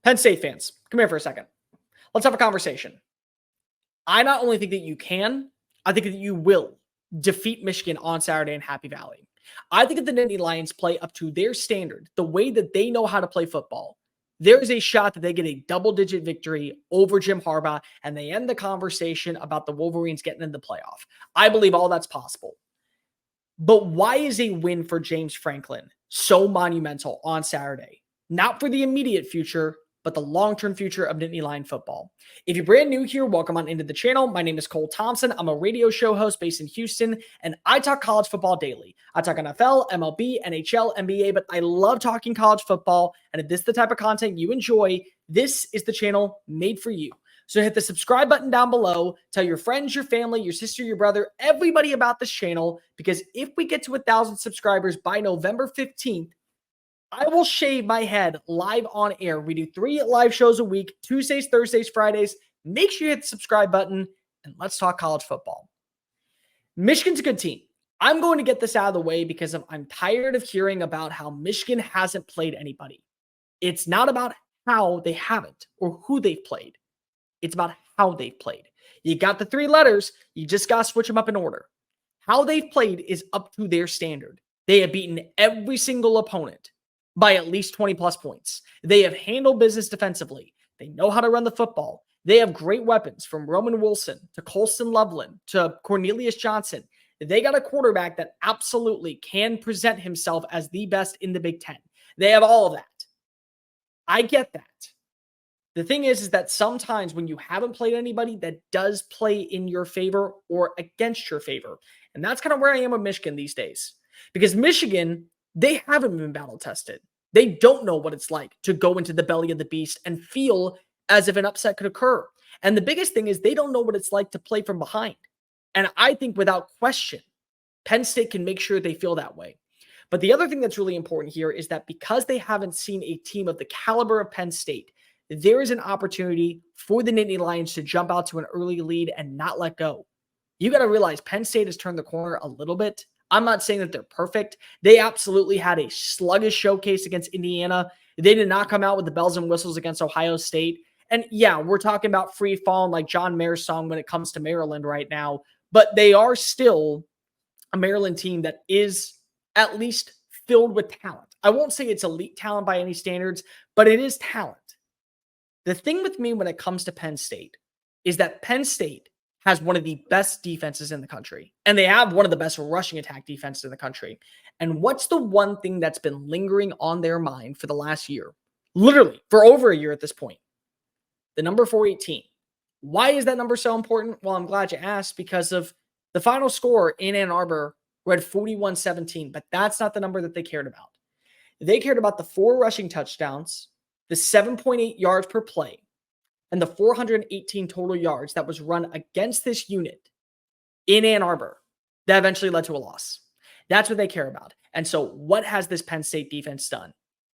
Penn State fans, come here for a second. Let's have a conversation. I not only think that you can, I think that you will defeat Michigan on Saturday in Happy Valley. I think if the Nittany Lions play up to their standard, the way that they know how to play football, there is a shot that they get a double-digit victory over Jim Harbaugh, and they end the conversation about the Wolverines getting in the playoff. I believe all that's possible. But why is a win for James Franklin so monumental on Saturday? Not for the immediate future, but the long-term future of Nittany Lion football. If you're brand new here, welcome on into the channel. My name is Cole Thompson. I'm a radio show host based in Houston, and I talk college football daily. I talk NFL, MLB, NHL, NBA, but I love talking college football, and if this is the type of content you enjoy, this is the channel made for you. So hit the subscribe button down below, tell your friends, your family, your sister, your brother, everybody about this channel, because if we get to 1,000 subscribers by November 15th, I will shave my head live on air. We do 3 live shows a week, Tuesdays, Thursdays, Fridays. Make sure you hit the subscribe button, and let's talk college football. Michigan's a good team. I'm going to get this out of the way because I'm tired of hearing about how Michigan hasn't played anybody. It's not about how they haven't or who they've played. It's about how they've played. You got the 3 letters. You just got to switch them up in order. How they've played is up to their standard. They have beaten every single opponent by at least 20 plus points. They have handled business defensively. They know how to run the football. They have great weapons from Roman Wilson to Colston Loveland to Cornelius Johnson. They got a quarterback that absolutely can present himself as the best in the Big Ten. They have all of that. I get that. The thing is that sometimes when you haven't played anybody, that does play in your favor or against your favor. And that's kind of where I am with Michigan these days. Because Michigan, they haven't been battle tested. They don't know what it's like to go into the belly of the beast and feel as if an upset could occur. And the biggest thing is they don't know what it's like to play from behind. And I think without question, Penn State can make sure they feel that way. But the other thing that's really important here is that because they haven't seen a team of the caliber of Penn State, there is an opportunity for the Nittany Lions to jump out to an early lead and not let go. You got to realize Penn State has turned the corner a little bit. I'm not saying that they're perfect. They absolutely had a sluggish showcase against Indiana. They did not come out with the bells and whistles against Ohio State. And yeah, we're talking about free falling like John Mayer's song when it comes to Maryland right now. But they are still a Maryland team that is at least filled with talent. I won't say it's elite talent by any standards, but it is talent. The thing with me when it comes to Penn State is that Penn State has one of the best defenses in the country, and they have one of the best rushing attack defenses in the country. And what's the one thing that's been lingering on their mind for the last year? Literally, for over a year at this point. The number 418. Why is that number so important? Well, I'm glad you asked, because of the final score in Ann Arbor read 41-17, but that's not the number that they cared about. They cared about the 4 rushing touchdowns, the 7.8 yards per play, and the 418 total yards that was run against this unit in Ann Arbor that eventually led to a loss. That's what they care about. And so what has this Penn State defense done?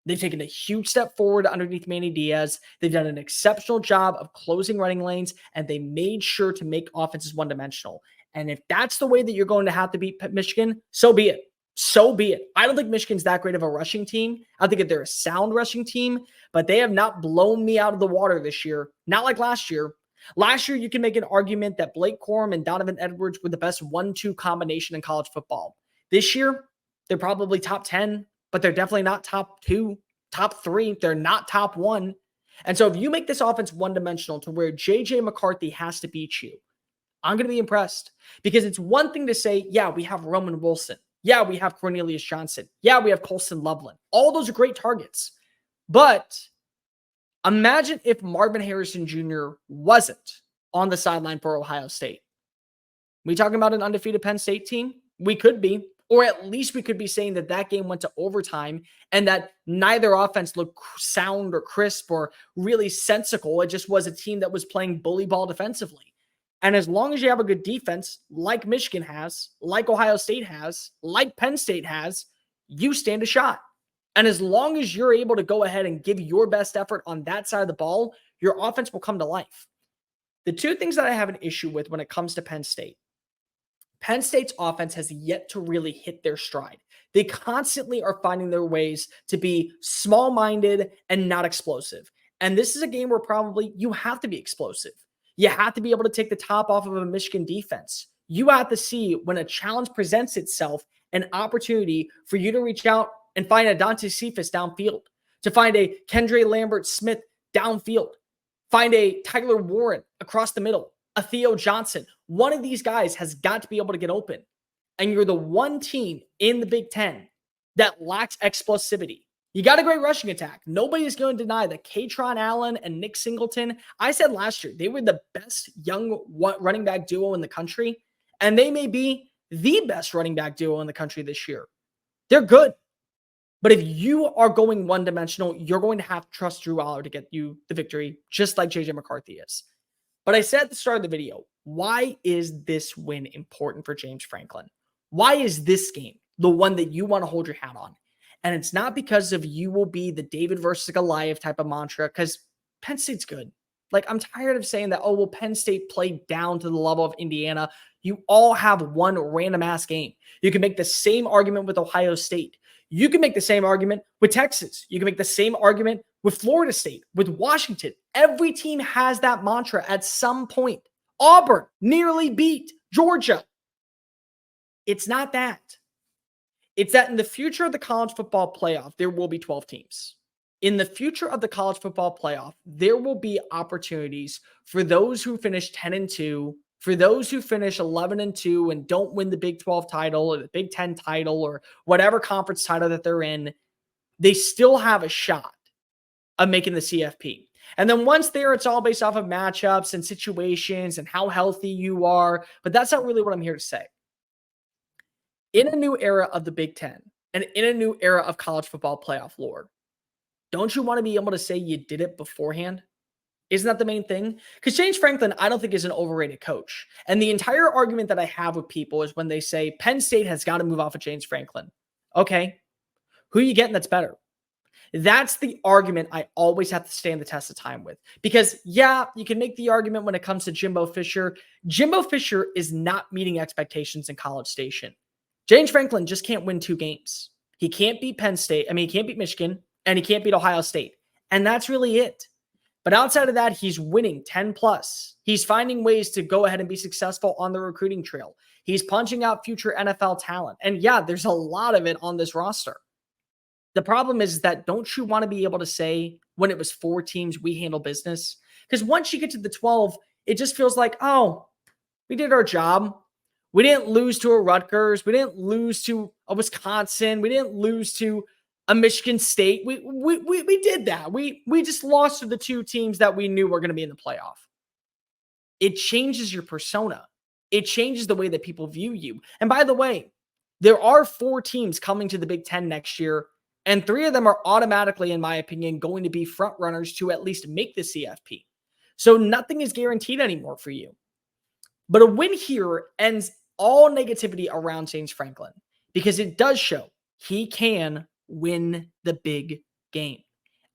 They've taken a huge step forward underneath Manny Diaz. They've done an exceptional job of closing running lanes, and they made sure to make offenses one-dimensional. And if that's the way that you're going to have to beat Michigan, so be it. So be it. I don't think Michigan's that great of a rushing team. I think that they're a sound rushing team, but they have not blown me out of the water this year. Not like last year. Last year, you can make an argument that Blake Corum and Donovan Edwards were the best 1-2 combination in college football. This year, they're probably top 10, but they're definitely not top 2, top 3. They're not top 1. And so if you make this offense one-dimensional to where J.J. McCarthy has to beat you, I'm going to be impressed. Because it's one thing to say, yeah, we have Roman Wilson. Yeah, we have Cornelius Johnson. Yeah, we have Colston Loveland. All those are great targets. But imagine if Marvin Harrison Jr. wasn't on the sideline for Ohio State. We talking about an undefeated Penn State team? We could be. Or at least we could be saying that that game went to overtime and that neither offense looked sound or crisp or really sensical. It just was a team that was playing bully ball defensively. And as long as you have a good defense, like Michigan has, like Ohio State has, like Penn State has, you stand a shot. And as long as you're able to go ahead and give your best effort on that side of the ball, your offense will come to life. The 2 things that I have an issue with when it comes to Penn State. Penn State's offense has yet to really hit their stride. They constantly are finding their ways to be small-minded and not explosive. And this is a game where probably you have to be explosive. You have to be able to take the top off of a Michigan defense. You have to see when a challenge presents itself, an opportunity for you to reach out and find a Dante Cephas downfield, to find a Kendre Lambert-Smith downfield, find a Tyler Warren across the middle, a Theo Johnson. One of these guys has got to be able to get open. And you're the one team in the Big Ten that lacks explosivity. You got a great rushing attack. Nobody is going to deny that Katron Allen and Nick Singleton, I said last year, they were the best young running back duo in the country, and they may be the best running back duo in the country this year. They're good. But if you are going one-dimensional, you're going to have to trust Drew Aller to get you the victory, just like JJ McCarthy is. But I said at the start of the video, why is this win important for James Franklin? Why is this game the one that you want to hold your hat on? And it's not because of you will be the David versus Goliath type of mantra, because Penn State's good. Like, I'm tired of saying that, oh, well, Penn State played down to the level of Indiana. You all have one random ass game. You can make the same argument with Ohio State. You can make the same argument with Texas. You can make the same argument with Florida State, with Washington. Every team has that mantra at some point. Auburn nearly beat Georgia. It's not that. It's that in the future of the college football playoff, there will be 12 teams. In the future of the college football playoff, there will be opportunities for those who finish 10-2, for those who finish 11-2 and don't win the Big 12 title or the Big 10 title or whatever conference title that they're in. They still have a shot of making the CFP. And then once there, it's all based off of matchups and situations and how healthy you are. But that's not really what I'm here to say. In a new era of the Big Ten and in a new era of college football playoff lore, don't you want to be able to say you did it beforehand? Isn't that the main thing? Because James Franklin, I don't think is an overrated coach. And the entire argument that I have with people is when they say Penn State has got to move off of James Franklin. Okay, who are you getting that's better? That's the argument I always have to stand the test of time with. Because, yeah, you can make the argument when it comes to Jimbo Fisher. Jimbo Fisher is not meeting expectations in College Station. James Franklin just can't win 2 games. He can't beat Penn State. He can't beat Michigan, and he can't beat Ohio State. And that's really it. But outside of that, he's winning 10 plus. He's finding ways to go ahead and be successful on the recruiting trail. He's punching out future NFL talent. And yeah, there's a lot of it on this roster. The problem is that don't you want to be able to say when it was 4 teams, we handle business? Because once you get to the 12, it just feels like, oh, we did our job. We didn't lose to a Rutgers. We didn't lose to a Wisconsin. We didn't lose to a Michigan State. We did that. We just lost to the 2 teams that we knew were going to be in the playoff. It changes your persona. It changes the way that people view you. And by the way, there are 4 teams coming to the Big Ten next year, and 3 of them are automatically, in my opinion, going to be front runners to at least make the CFP. So nothing is guaranteed anymore for you. But a win here ends all negativity around James Franklin, because it does show he can win the big game.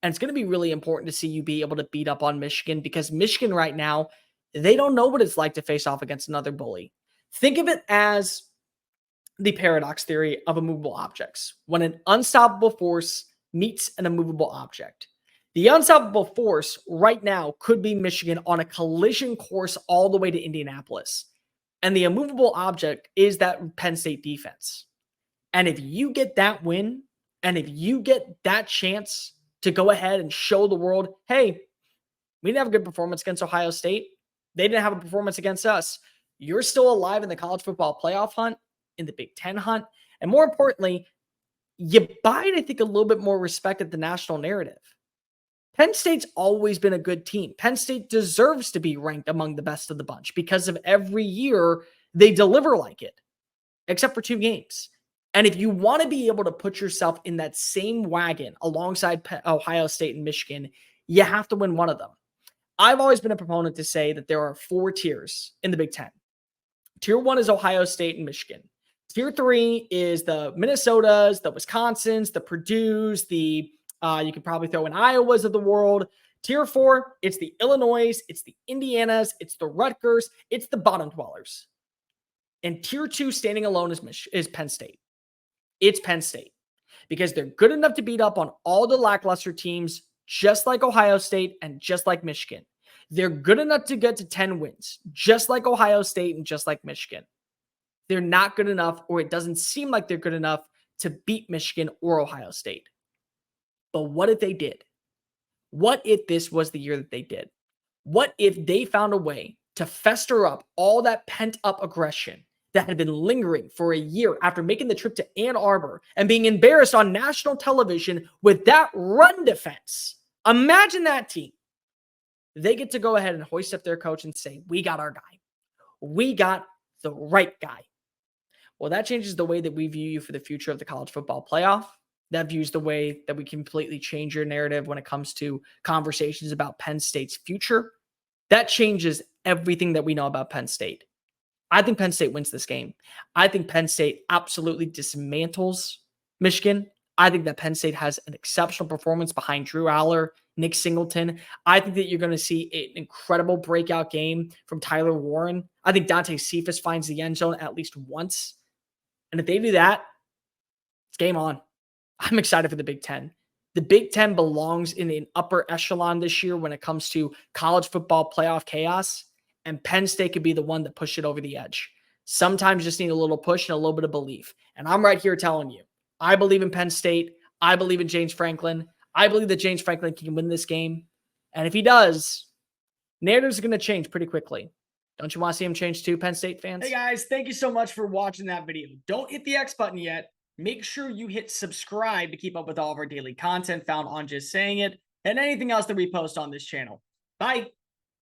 And it's going to be really important to see you be able to beat up on Michigan, because Michigan right now, they don't know what it's like to face off against another bully. Think of it as the paradox theory of immovable objects. When an unstoppable force meets an immovable object, the unstoppable force right now could be Michigan on a collision course all the way to Indianapolis. And the immovable object is that Penn State defense. And if you get that win, and if you get that chance to go ahead and show the world, hey, we didn't have a good performance against Ohio State. They didn't have a performance against us. You're still alive in the college football playoff hunt, in the Big Ten hunt. And more importantly, you buy it, I think, a little bit more respect at the national narrative. Penn State's always been a good team. Penn State deserves to be ranked among the best of the bunch because of every year they deliver like it, except for 2 games. And if you want to be able to put yourself in that same wagon alongside Ohio State and Michigan, you have to win one of them. I've always been a proponent to say that there are 4 tiers in the Big Ten. Tier 1 is Ohio State and Michigan. Tier 3 is the Minnesotas, the Wisconsins, the Purdues, the you could probably throw in Iowas of the world. Tier 4, it's the Illinois, it's the Indianas, it's the Rutgers, it's the bottom dwellers. And Tier 2, standing alone, is Penn State. It's Penn State because they're good enough to beat up on all the lackluster teams just like Ohio State and just like Michigan. They're good enough to get to 10 wins, just like Ohio State and just like Michigan. They're not good enough, or it doesn't seem like they're good enough to beat Michigan or Ohio State. But what if they did? What if this was the year that they did? What if they found a way to fester up all that pent up aggression that had been lingering for a year after making the trip to Ann Arbor and being embarrassed on national television with that run defense? Imagine that team. They get to go ahead and hoist up their coach and say, we got our guy. We got the right guy. Well, that changes the way that we view you for the future of the college football playoff. That views the way that we completely change your narrative when it comes to conversations about Penn State's future. That changes everything that we know about Penn State. I think Penn State wins this game. I think Penn State absolutely dismantles Michigan. I think that Penn State has an exceptional performance behind Drew Aller, Nick Singleton. I think that you're going to see an incredible breakout game from Tyler Warren. I think Dante Cephas finds the end zone at least once. And if they do that, it's game on. I'm excited for the Big Ten. The Big Ten belongs in an upper echelon this year when it comes to college football playoff chaos, and Penn State could be the one that pushed it over the edge. Sometimes you just need a little push and a little bit of belief. And I'm right here telling you, I believe in Penn State. I believe in James Franklin. I believe that James Franklin can win this game. And if he does, narratives are going to change pretty quickly. Don't you want to see him change too, Penn State fans? Hey guys, thank you so much for watching that video. Don't hit the X button yet. Make sure you hit subscribe to keep up with all of our daily content found on Just Saying It and anything else that we post on this channel. Bye.